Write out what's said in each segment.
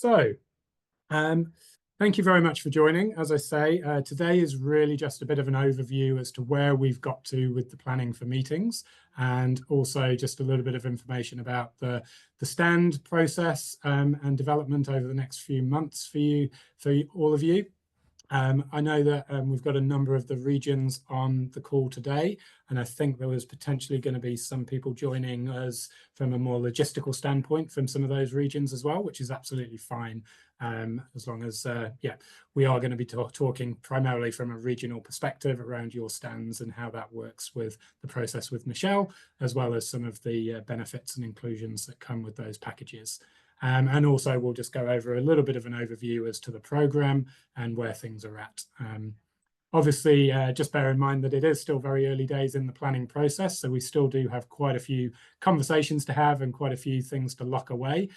So, thank you very much for joining. As I say, today is really just a bit of an overview as to where we've got to with the planning for meetings, and also just a little bit of information about the stand process and development over the next few months for all of you. I know that we've got a number of the regions on the call today, and I think there was potentially going to be some people joining us from a more logistical standpoint from some of those regions as well, which is absolutely fine, as long as, we are going to be talking primarily from a regional perspective around your stands and how that works with the process with Michelle, as well as some of the benefits and inclusions that come with those packages. And also we'll just go over a little bit of an overview as to the programme and where things are at. Obviously, just bear in mind that it is still very early days in the planning process, so we still do have quite a few conversations to have and quite a few things to lock away.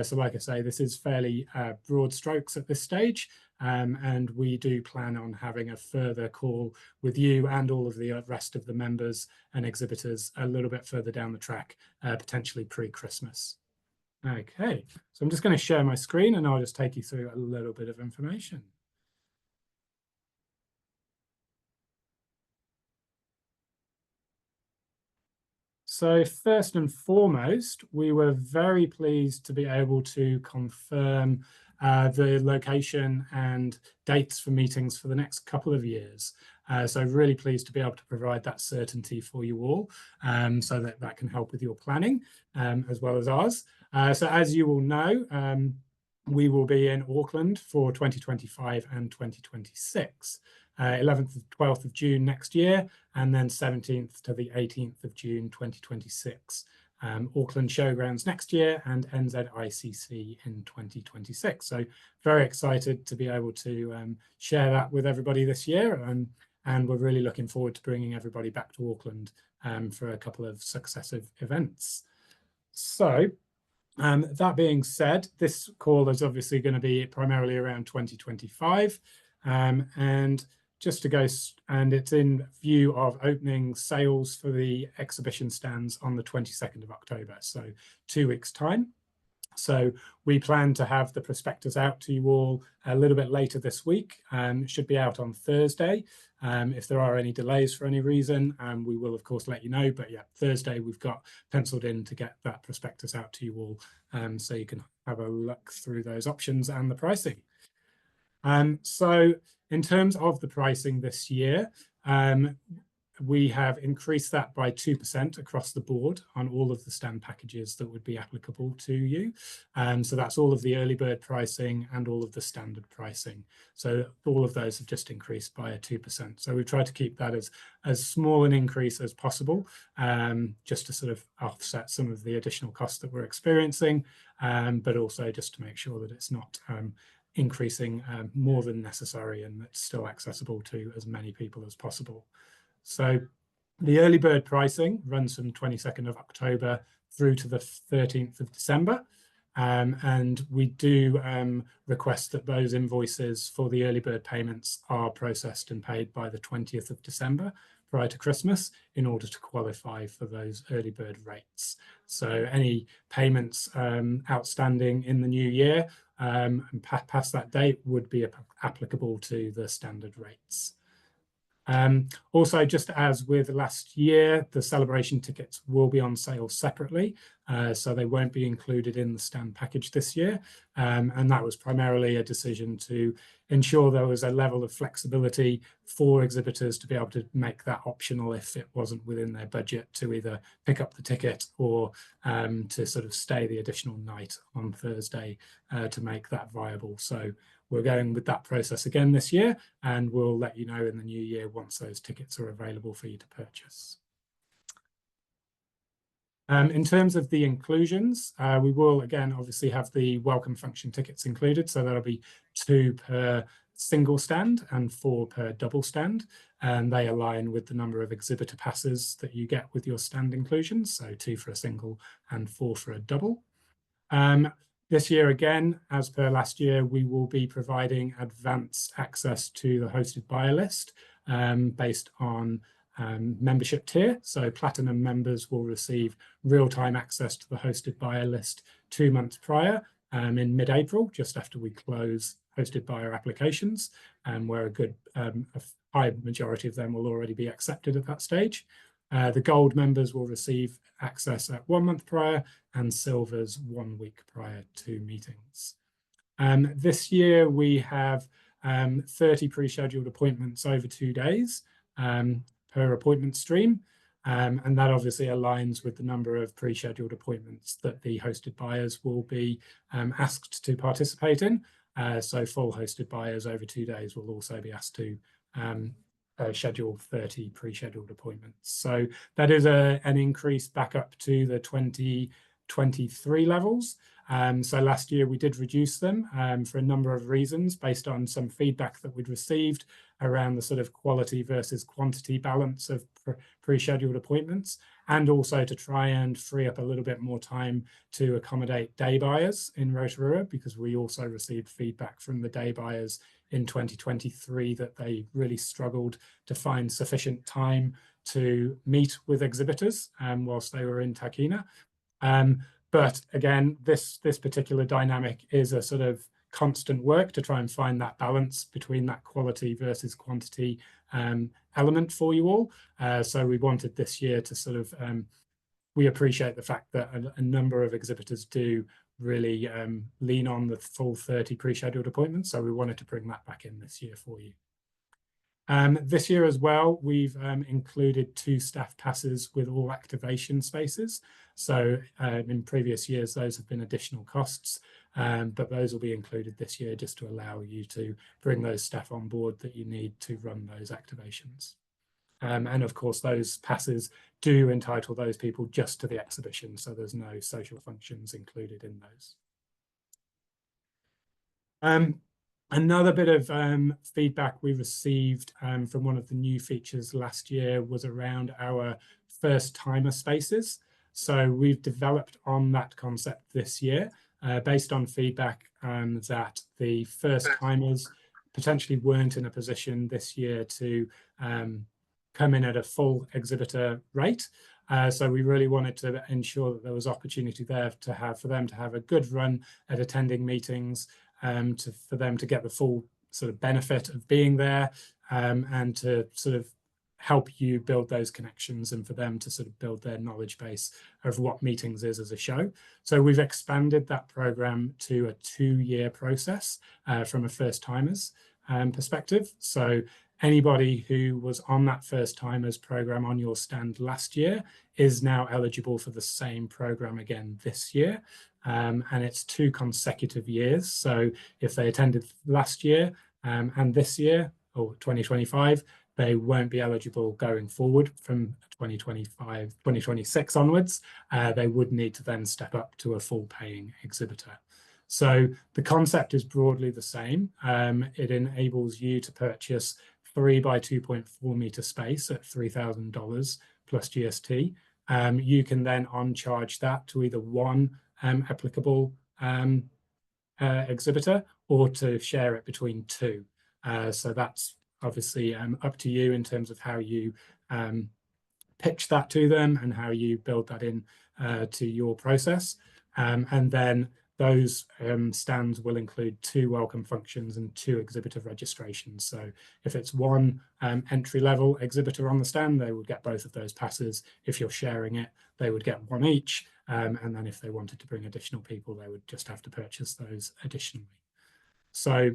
So like I say, this is fairly broad strokes at this stage, and we do plan on having a further call with you and all of the rest of the members and exhibitors a little bit further down the track, potentially pre-Christmas. Okay, so I'm just going to share my screen and I'll just take you through a little bit of information. So first and foremost, we were very pleased to be able to confirm the location and dates for meetings for the next couple of years. So really pleased to be able to provide that certainty for you all, so that can help with your planning as well as ours. So as you all know, we will be in Auckland for 2025 and 2026. 11th to 12th of June next year, and then 17th to the 18th of June 2026. Auckland Showgrounds next year and NZICC in 2026. So very excited to be able to share that with everybody this year, and we're really looking forward to bringing everybody back to Auckland for a couple of successive events. So that being said, this call is obviously going to be primarily around 2025, and just to go, and it's in view of opening sales for the exhibition stands on the 22nd of October, so 2 weeks' time. So we plan to have the prospectus out to you all a little bit later this week. It should be out on Thursday. If there are any delays for any reason, we will of course let you know. But yeah, Thursday we've got penciled in to get that prospectus out to you all, so you can have a look through those options and the pricing. So in terms of the pricing this year, we have increased that by 2% across the board on all of the stand packages that would be applicable to you. So that's all of the early bird pricing and all of the standard pricing. So all of those have just increased by a 2%. So we've tried to keep that as small an increase as possible, just to sort of offset some of the additional costs that we're experiencing, but also just to make sure that it's not increasing more than necessary and it's still accessible to as many people as possible. So the early bird pricing runs from 22nd of October through to the 13th of December. And we do request that those invoices for the early bird payments are processed and paid by the 20th of December prior to Christmas in order to qualify for those early bird rates. So any payments outstanding in the new year and past that date would be applicable to the standard rates. Also, just as with last year, the celebration tickets will be on sale separately, so they won't be included in the stand package this year. And that was primarily a decision to ensure there was a level of flexibility for exhibitors to be able to make that optional if it wasn't within their budget to either pick up the ticket or to sort of stay the additional night on Thursday to make that viable. So we're going with that process again this year, and we'll let you know in the new year once those tickets are available for you to purchase. In terms of the inclusions, we will again obviously have the welcome function tickets included, so that'll be 2 per single stand and 4 per double stand, and they align with the number of exhibitor passes that you get with your stand inclusions, so 2 for a single and 4 for a double. This year again, as per last year, we will be providing advanced access to the hosted buyer list based on membership tier. So platinum members will receive real-time access to the hosted buyer list 2 months prior in mid-April, just after we close hosted buyer applications, where a high majority of them will already be accepted at that stage. The gold members will receive access at 1 month prior, and silvers 1 week prior to meetings. This year we have 30 pre-scheduled appointments over 2 days per appointment stream. And that obviously aligns with the number of pre-scheduled appointments that the hosted buyers will be asked to participate in. So full hosted buyers over 2 days will also be asked to schedule 30 pre-scheduled appointments. So that is an increase back up to the 2023 levels. So last year we did reduce them for a number of reasons based on some feedback that we'd received around the sort of quality versus quantity balance of pre-scheduled appointments, and also to try and free up a little bit more time to accommodate day buyers in Rotorua, because we also received feedback from the day buyers in 2023 that they really struggled to find sufficient time to meet with exhibitors whilst they were in Tākina. But again, this particular dynamic is a sort of constant work to try and find that balance between that quality versus quantity element for you all. So we wanted this year to sort of, we appreciate the fact that a number of exhibitors do really lean on the full 30 pre-scheduled appointments. So we wanted to bring that back in this year for you. This year as well, we've included 2 staff passes with all activation spaces. So in previous years, those have been additional costs, but those will be included this year just to allow you to bring those staff on board that you need to run those activations. And of course, those passes do entitle those people just to the exhibition, so there's no social functions included in those. Another bit of feedback we received from one of the new features last year was around our first-timer spaces. So we've developed on that concept this year based on feedback that the first-timers potentially weren't in a position this year to come in at a full exhibitor rate. So we really wanted to ensure that there was opportunity there for them to have a good run at attending meetings, for them to get the full sort of benefit of being there, and to sort of help you build those connections, and for them to sort of build their knowledge base of what meetings is as a show. So we've expanded that program to a 2-year process from a first-timers perspective. So anybody who was on that first-timers program on your stand last year is now eligible for the same program again this year. And it's 2 consecutive years. So if they attended last year and this year, or 2025, they won't be eligible going forward from 2026 onwards. They would need to then step up to a full paying exhibitor. So the concept is broadly the same. It enables you to purchase 3 by 2.4 meter space at $3,000 plus GST. You can then on-charge that to either one applicable exhibitor or to share it between 2. So that's obviously up to you in terms of how you pitch that to them and how you build that in to your process. And then those stands will include 2 welcome functions and 2 exhibitor registrations. So if it's one entry-level exhibitor on the stand, they would get both of those passes. If you're sharing it, they would get 1 each. And then if they wanted to bring additional people, they would just have to purchase those additionally. So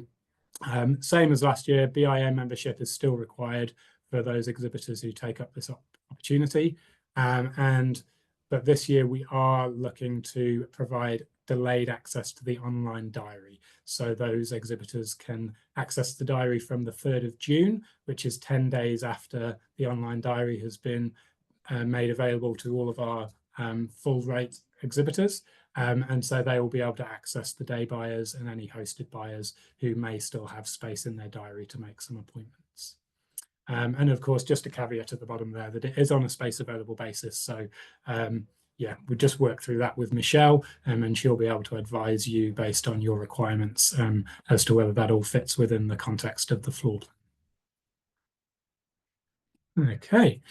same as last year, BIA membership is still required for those exhibitors who take up this opportunity. But this year we are looking to provide delayed access to the online diary. So those exhibitors can access the diary from the 3rd of June, which is 10 days after the online diary has been made available to all of our full rate exhibitors. And so they will be able to access the day buyers and any hosted buyers who may still have space in their diary to make some appointments. And of course, just a caveat at the bottom there that it is on a space available basis. So yeah, we just work through that with Michelle, and she'll be able to advise you based on your requirements as to whether that all fits within the context of the floor plan. Okay.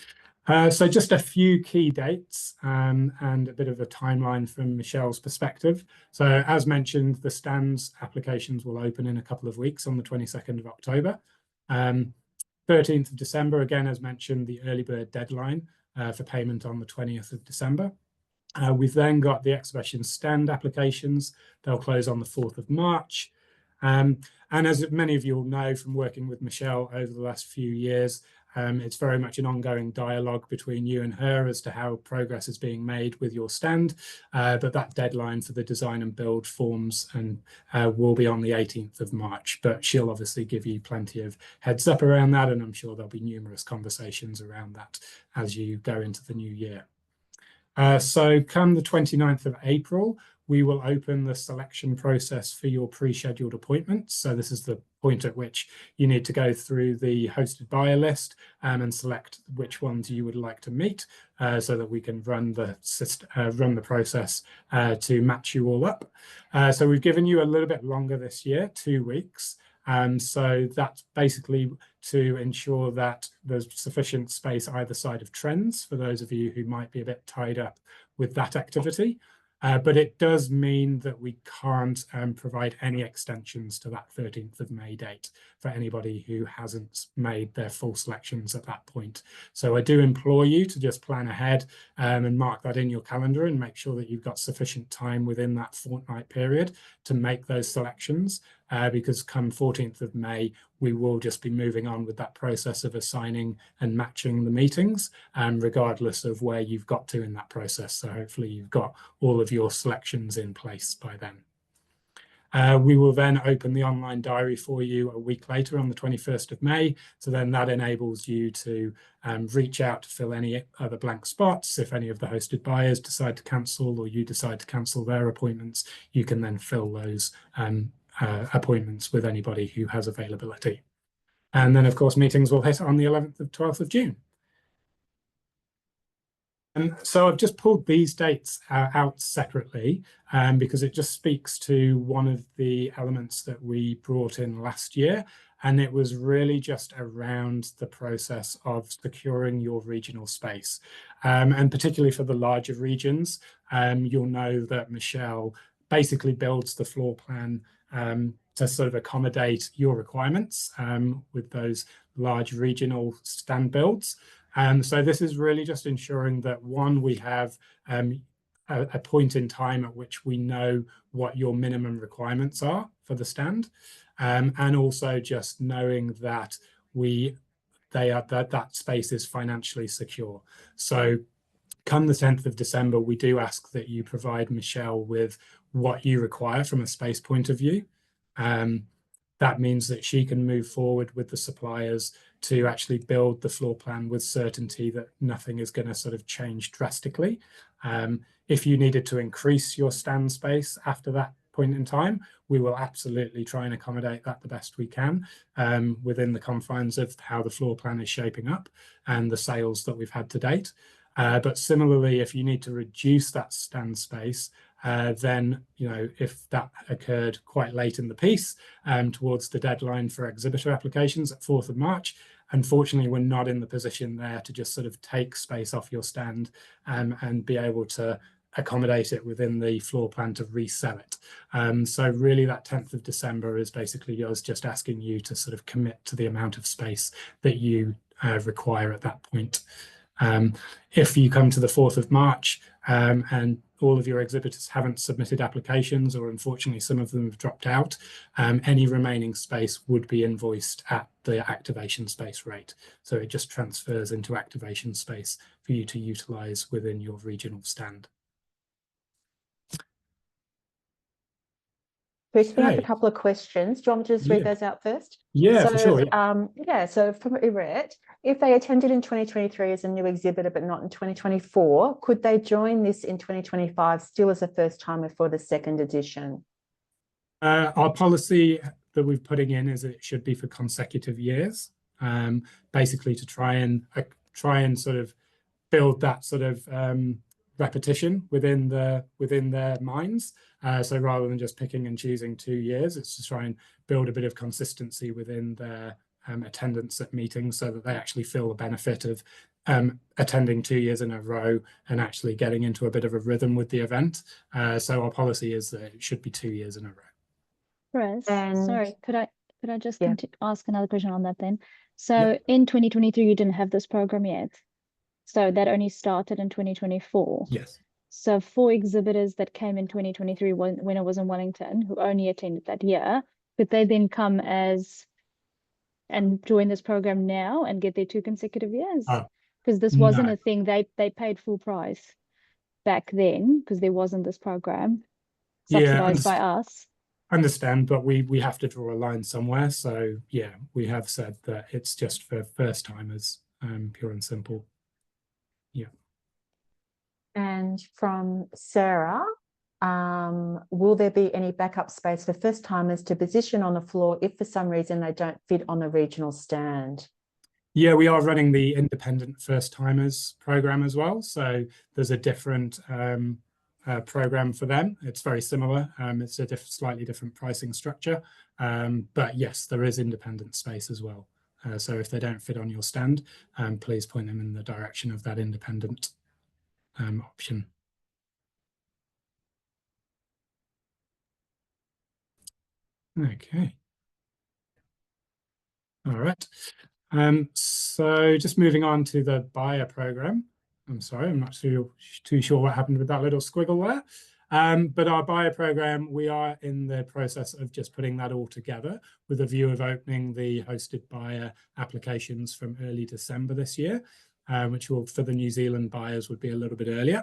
So just a few key dates and a bit of a timeline from Michelle's perspective. So as mentioned, the stands applications will open in a couple of weeks on the 22nd of October. 13th of December, again, as mentioned, the early bird deadline for payment on the 20th of December. We've then got the exhibition stand applications. They'll close on the 4th of March. And as many of you will know from working with Michelle over the last few years, it's very much an ongoing dialogue between you and her as to how progress is being made with your stand. But that deadline for the design and build forms will be on the 18th of March. But she'll obviously give you plenty of heads up around that, and I'm sure there'll be numerous conversations around that as you go into the new year. So come the 29th of April, we will open the selection process for your pre-scheduled appointments. So this is the point at which you need to go through the hosted buyer list and select which ones you would like to meet so that we can run the process to match you all up. So we've given you a little bit longer this year, 2 weeks. So that's basically to ensure that there's sufficient space either side of Trends for those of you who might be a bit tied up with that activity. But it does mean that we can't provide any extensions to that 13th of May date for anybody who hasn't made their full selections at that point. So I do implore you to just plan ahead and mark that in your calendar and make sure that you've got sufficient time within that fortnight period to make those selections. Because come 14th of May, we will just be moving on with that process of assigning and matching the meetings, regardless of where you've got to in that process. So hopefully you've got all of your selections in place by then. We will then open the online diary for you a week later on the 21st of May. So then that enables you to reach out to fill any other blank spots. If any of the hosted buyers decide to cancel or you decide to cancel their appointments, you can then fill those appointments with anybody who has availability. And then, of course, meetings will hit on the 11th of 12th of June. And so I've just pulled these dates out separately because it just speaks to one of the elements that we brought in last year. And it was really just around the process of securing your regional space. And particularly for the larger regions, you'll know that Michelle basically builds the floor plan to sort of accommodate your requirements with those large regional stand builds. So this is really just ensuring that, one, we have a point in time at which we know what your minimum requirements are for the stand, and also just knowing that that space is financially secure. So come the 10th of December, we do ask that you provide Michelle with what you require from a space point of view. That means that she can move forward with the suppliers to actually build the floor plan with certainty that nothing is going to sort of change drastically. If you needed to increase your stand space after that point in time, we will absolutely try and accommodate that the best we can within the confines of how the floor plan is shaping up and the sales that we've had to date. But similarly, if you need to reduce that stand space, then, if that occurred quite late in the piece towards the deadline for exhibitor applications at 4th of March, unfortunately, we're not in the position there to just sort of take space off your stand and be able to accommodate it within the floor plan to resell it. So really that 10th of December is basically us just asking you to sort of commit to the amount of space that you require at that point. If you come to the 4th of March and all of your exhibitors haven't submitted applications, or unfortunately some of them have dropped out, any remaining space would be invoiced at the activation space rate. So it just transfers into activation space for you to utilize within your regional stand. Chris, we have a couple of questions. Do you want me to just read those out first? Yeah, for sure. So from Iret, if they attended in 2023 as a new exhibitor but not in 2024, could they join this in 2025 still as a first timer for the second edition? Our policy that we're putting in is that it should be for consecutive years, basically to try and sort of build that sort of repetition within their minds. So rather than just picking and choosing 2 years, it's to try and build a bit of consistency within their attendance at meetings so that they actually feel the benefit of attending 2 years in a row and actually getting into a bit of a rhythm with the event. So our policy is that it should be 2 years in a row. Chris, And- sorry, could I just Yeah. ask another question on that then? So in 2023, you didn't have this program yet. So that only started in 2024. Yes. So for exhibitors that came in 2023 when it was in Wellington, who only attended that year, could they then come and join this program now and get their 2 consecutive years? Because this wasn't no. a thing. They paid full price back then because there wasn't this program subsidized by us. Understand, but we have to draw a line somewhere. So yeah, we have said that it's just for first timers, pure and simple. Yeah. And from Sarah, will there be any backup space for first timers to position on the floor if for some reason they don't fit on the regional stand? Yeah, we are running the independent first timers program as well. So there's a different program for them. It's very similar. It's a slightly different pricing structure. But yes, there is independent space as well. So if they don't fit on your stand, please point them in the direction of that independent option. Okay. All right. So just moving on to the buyer program. I'm sorry, I'm not too sure what happened with that little squiggle there. But our buyer program, we are in the process of just putting that all together with a view of opening the hosted buyer applications from early December this year, which will, for the New Zealand buyers, would be a little bit earlier.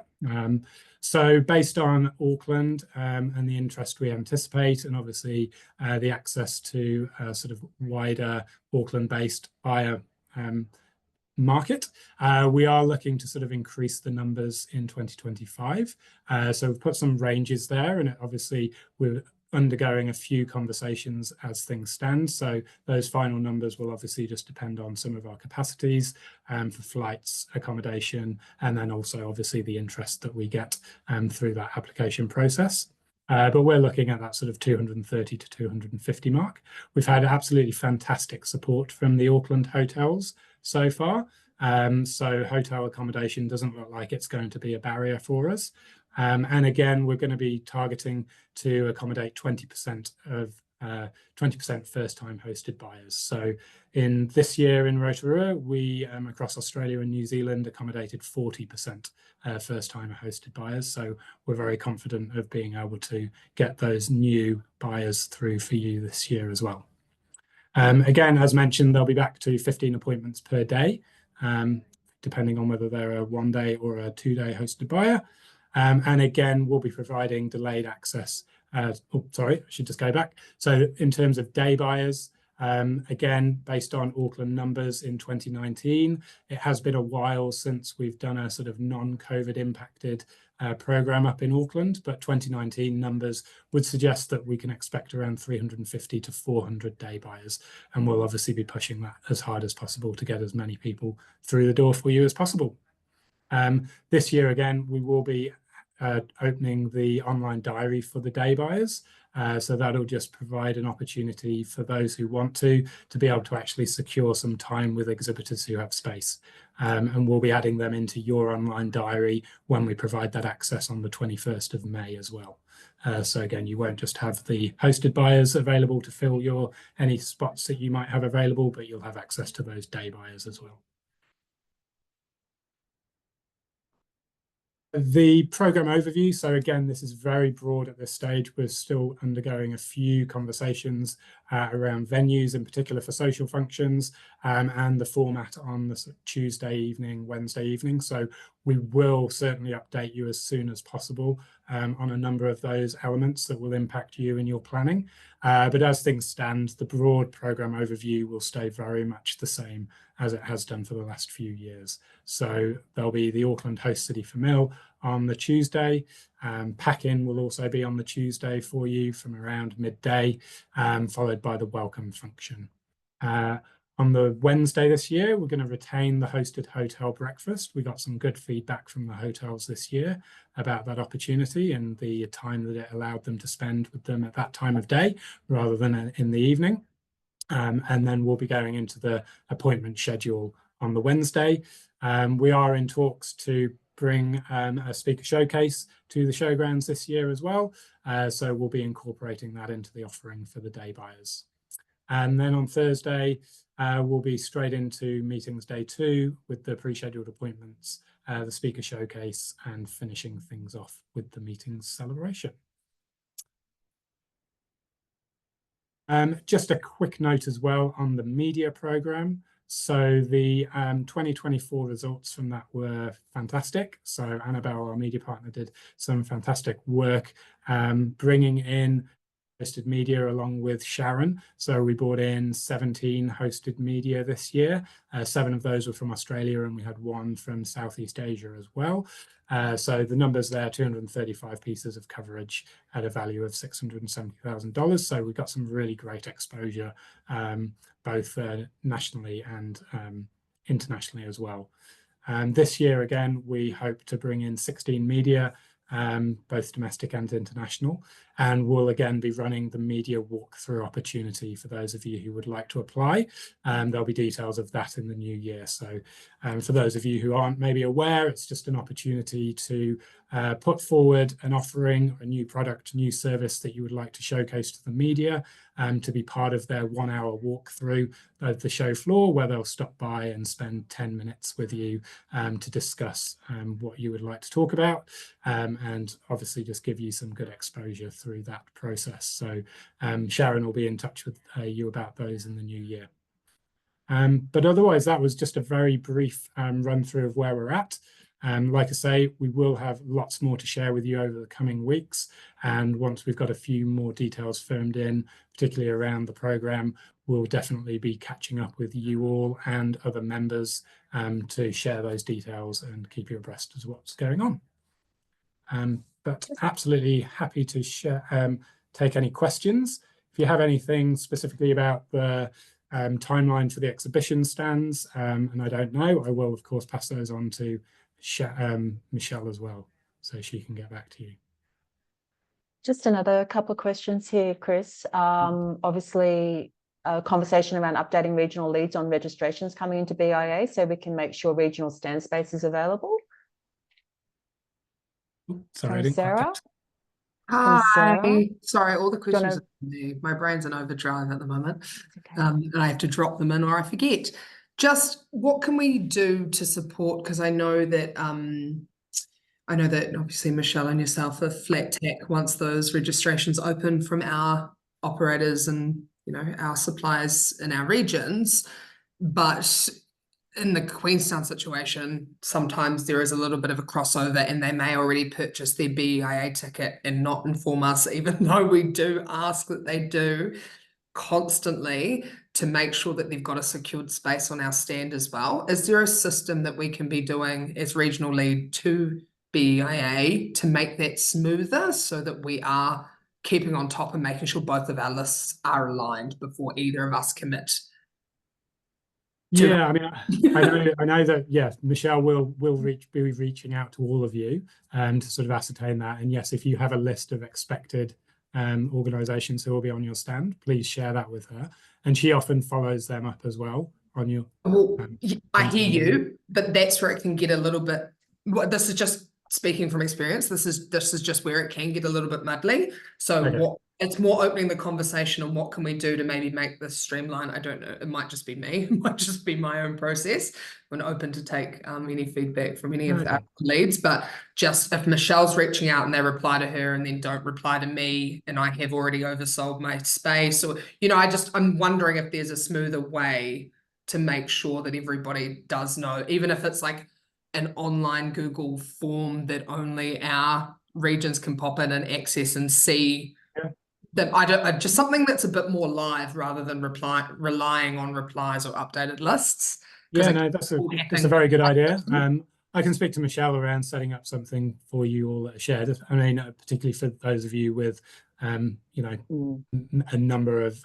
So based on Auckland and the interest we anticipate, and obviously the access to sort of wider Auckland-based buyer market, we are looking to sort of increase the numbers in 2025. So we've put some ranges there, and obviously we're undergoing a few conversations as things stand. So those final numbers will obviously just depend on some of our capacities for flights, accommodation, and then also obviously the interest that we get through that application process. But we're looking at that sort of 230 to 250 mark. We've had absolutely fantastic support from the Auckland hotels so far. So hotel accommodation doesn't look like it's going to be a barrier for us. And again, we're going to be targeting to accommodate 20% of 20% first-time hosted buyers. So in this year in Rotorua, we across Australia and New Zealand accommodated 40% first-time hosted buyers. So we're very confident of being able to get those new buyers through for you this year as well. Again, as mentioned, they'll be back to 15 appointments per day, depending on whether they're a 1-day or a 2-day hosted buyer. And again, we'll be providing delayed access. Sorry, I should just go back. So in terms of day buyers, again, based on Auckland numbers in 2019, it has been a while since we've done a sort of non-COVID impacted program up in Auckland, but 2019 numbers would suggest that we can expect around 350 to 400 day buyers. And we'll obviously be pushing that as hard as possible to get as many people through the door for you as possible. This year, again, we will be opening the online diary for the day buyers. So that'll just provide an opportunity for those who want to be able to actually secure some time with exhibitors who have space. And we'll be adding them into your online diary when we provide that access on the 21st of May as well. So again, you won't just have the hosted buyers available to fill any spots that you might have available, but you'll have access to those day buyers as well. The program overview. So again, this is very broad at this stage. We're still undergoing a few conversations around venues, in particular for social functions, and the format on the Tuesday evening, Wednesday evening. So we will certainly update you as soon as possible on a number of those elements that will impact you in your planning. But as things stand, the broad program overview will stay very much the same as it has done for the last few years. So there'll be the Auckland Host City for Mill on the Tuesday. Pack-in will also be on the Tuesday for you from around midday, followed by the welcome function. On the Wednesday this year, we're going to retain the hosted hotel breakfast. We got some good feedback from the hotels this year about that opportunity and the time that it allowed them to spend with them at that time of day rather than in the evening. And then we'll be going into the appointment schedule on the Wednesday. We are in talks to bring a speaker showcase to the showgrounds this year as well. So we'll be incorporating that into the offering for the day buyers. And then on Thursday, we'll be straight into meetings day 2 with the pre-scheduled appointments, the speaker showcase, and finishing things off with the meetings celebration. Just a quick note as well on the media programme. So the 2024 results from that were fantastic. So Annabelle, our media partner, did some fantastic work bringing in hosted media along with Sharon. So we brought in 17 hosted media this year. 7 of those were from Australia, and we had 1 from Southeast Asia as well. So the numbers there, 235 pieces of coverage at a value of $670,000. So we got some really great exposure, both nationally and internationally as well. This year, again, we hope to bring in 16 media, both domestic and international, and we'll again be running the media walkthrough opportunity for those of you who would like to apply. There'll be details of that in the new year. So for those of you who aren't maybe aware, it's just an opportunity to put forward an offering, a new product, new service that you would like to showcase to the media, to be part of their 1-hour walkthrough of the show floor, where they'll stop by and spend 10 minutes with you to discuss what you would like to talk about, and obviously just give you some good exposure through that process. So Sharon will be in touch with you about those in the new year. But otherwise, that was just a very brief run through of where we're at. Like I say, we will have lots more to share with you over the coming weeks. And once we've got a few more details firmed in, particularly around the programme, we'll definitely be catching up with you all and other members to share those details and keep you abreast as what's going on. But absolutely happy to share, take any questions. If you have anything specifically about the timeline for the exhibition stands, and I don't know, I will of course pass those on to Michelle as well, so she can get back to you. Just another couple of questions here, Chris. Obviously, a conversation around updating regional leads on registrations coming into BIA, so we can make sure regional stand space is available. Sorry, I From didn't quite Sarah. catch. From Sarah. Hi, sorry, all the questions wanna- are from me. My brain's in overdrive at the moment, Okay. and I have to drop them in or I forget. Just what can we do to support? Because I know that obviously Michelle and yourself are flat tack once those registrations open from our operators and our suppliers in our regions, but in the Queenstown situation, sometimes there is a little bit of a crossover and they may already purchase their BEIA ticket and not inform us, even though we do ask that they do constantly to make sure that they've got a secured space on our stand as well. Is there a system that we can be doing as regional lead to BEIA to make that smoother so that we are keeping on top and making sure both of our lists are aligned before either of us commit? Yeah, I mean, I know that, yes, Michelle will be reaching out to all of you to sort of ascertain that. And yes, if you have a list of expected organisations who will be on your stand, please share that with her. And she often follows them up as well on your. Well, I hear you, but that's where it can get a little bit. This is just speaking from experience. This is just where it can get a little bit muddly. So Okay. It's more opening the conversation on what can we do to maybe make this streamline. I don't know. It might just be me. It might just be my own process. I'm open to take any feedback from any of our leads. But just if Michelle's reaching out and they reply to her and then don't reply to me, and I have already oversold my space, or I'm wondering if there's a smoother way to make sure that everybody does know, even if it's like an online Google form that only our regions can pop in and access and see. That just something that's a bit more live rather than relying on replies or updated lists. Yeah, no, that's a very good idea. I can speak to Michelle around setting up something for you all that are shared. I mean, particularly for those of you with, a number of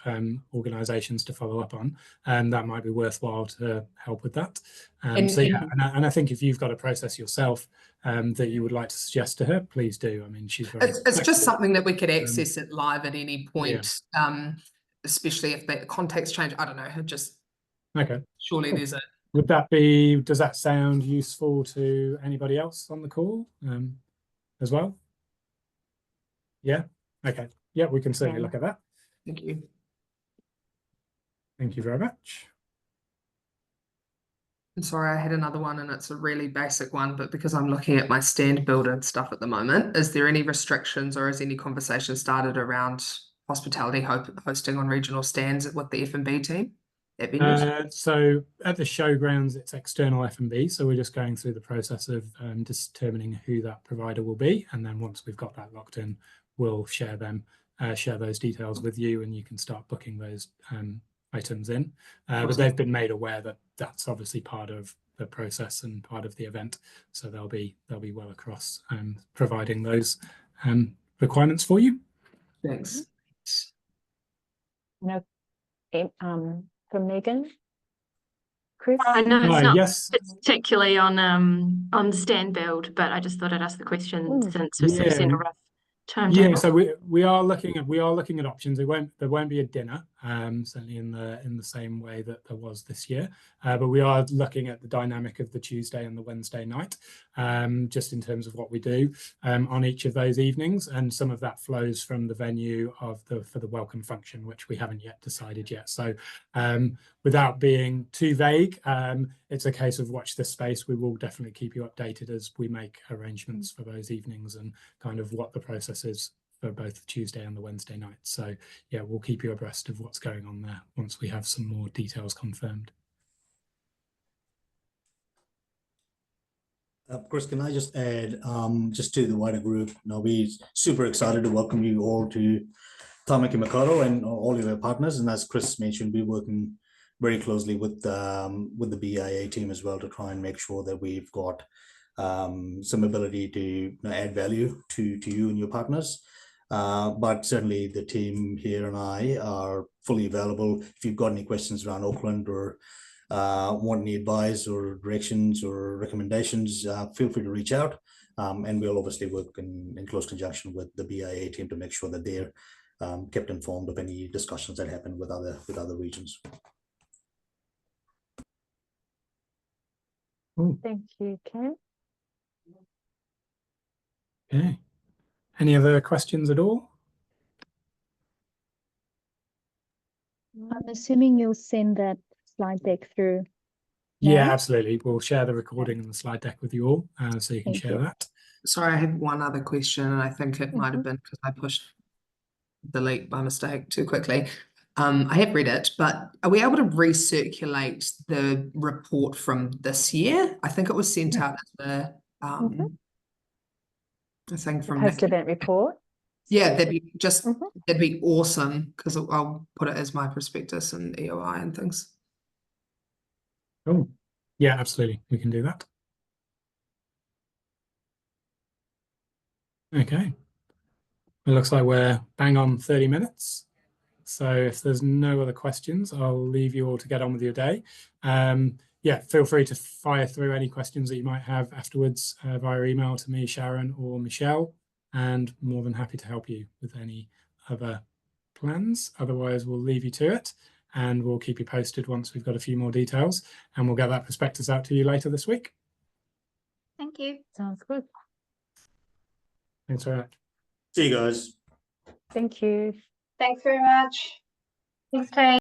organisations to follow up on, that might be worthwhile to help with that. And I think if you've got a process yourself that you would like to suggest to her, please do. I mean, she's very. It's just something that we could access it live at any point, especially if the context change. I don't know. Just okay. Surely there's a does that sound useful to anybody else on the call as well? Yeah, okay. Yeah, we can certainly look at that. Thank you. Thank you very much. I'm sorry, I had another one and it's a really basic one, but because I'm looking at my stand builder stuff at the moment, is there any restrictions or has any conversation started around hospitality hosting on regional stands with the F&B team at venues? So at the showgrounds, it's external F&B. So we're just going through the process of determining who that provider will be. And then once we've got that locked in, we'll share those details with you and you can start booking those items in. But they've been made aware that that's obviously part of the process and part of the event. So they'll be well across providing those requirements for you. Thanks. No, from Megan? Chris? No, it's not Yes. particularly on stand build, but I just thought I'd ask the question since we've sort of seen a rough timetable. Yeah, so we are looking at options. There won't be a dinner, certainly in the same way that there was this year. But we are looking at the dynamic of the Tuesday and the Wednesday night, just in terms of what we do on each of those evenings, and some of that flows from the venue for the welcome function, which we haven't yet decided yet. So without being too vague, it's a case of watch this space. We will definitely keep you updated as we make arrangements for those evenings and kind of what the process is for both the Tuesday and the Wednesday night. So yeah, we'll keep you abreast of what's going on there once we have some more details confirmed. Chris, can I just add, just to the wider group, we're super excited to welcome you all to Tamaki Makaurau and all of our partners. And as Chris mentioned, we're working very closely with the BIA team as well to try and make sure that we've got some ability to add value to you and your partners. But certainly the team here and I are fully available. If you've got any questions around Auckland or want any advice or directions or recommendations, feel free to reach out. And we'll obviously work in close conjunction with the BIA team to make sure that they're kept informed of any discussions that happen with other regions. Thank you, Ken. Okay. Any other questions at all? I'm assuming you'll send that slide deck through. Yeah, now? absolutely. We'll share the recording and the slide deck with you all, so you can Thank share you. that. Sorry, I had one other question, and I think it might have been because I pushed delete by mistake too quickly. I have read it, but are we able to recirculate the report from this year? I think it was sent out as the thing from Nick. Post-event report. Yeah, that'd be awesome because I'll put it as my prospectus and EOI and things. Oh, yeah, absolutely. We can do that. Okay. It looks like we're bang on 30 minutes. So if there's no other questions, I'll leave you all to get on with your day. Yeah, feel free to fire through any questions that you might have afterwards via email to me, Sharon, or Michelle, and more than happy to help you with any other plans. Otherwise, we'll leave you to it and we'll keep you posted once we've got a few more details, and we'll get that prospectus out to you later this week. Thank you. Sounds good. Thanks very much. See you guys. Thank you. Thanks very much. Thanks, Kate.